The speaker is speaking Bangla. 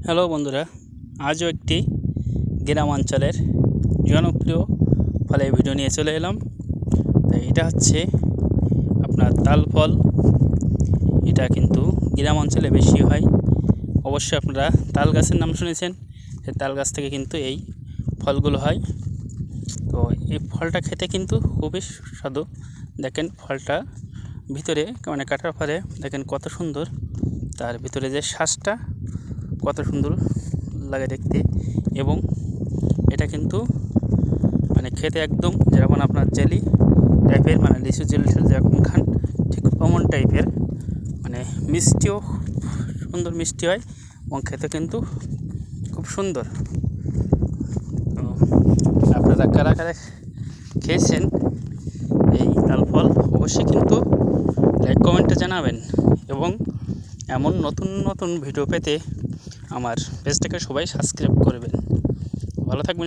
হ্যালো বন্ধুরা, আজও একটি গ্রাম অঞ্চলের জনপ্রিয় ফলের ভিডিও নিয়ে চলে এলাম। তাই এটা হচ্ছে আপনার তাল ফল। এটা কিন্তু গ্রাম অঞ্চলে বেশি হয়। অবশ্যই আপনারা তাল গাছের নাম শুনেছেন। এই তাল গাছ থেকে কিন্তু এই ফলগুলো হয়। তো এই ফলটা খেতে কিন্তু খুবই সুস্বাদু। দেখেন ফলটা ভিতরে মানে কাটার পরে দেখেন কত সুন্দর, তার ভিতরে যে শ্বাসটা কত সুন্দর লাগে দেখতে। এবং এটা কিন্তু মানে খেতে একদম যেরকম আপনার জেলি টাইপের, মানে লিচু জেলি যেরকম খান ঠিক অমন টাইপের, মানে মিষ্টিও সুন্দর মিষ্টি হয় এবং খেতে কিন্তু খুব সুন্দর। তো আপনারা কারা কারা খেয়েছেন এই তাল ফল অবশ্যই কিন্তু লাইক কমেন্টে জানাবেন। এবং এমন নতুন নতুন ভিডিও পেতে আমার পেজটাকে সবাই সাবস্ক্রাইব করবেন। ভালো থাকবেন।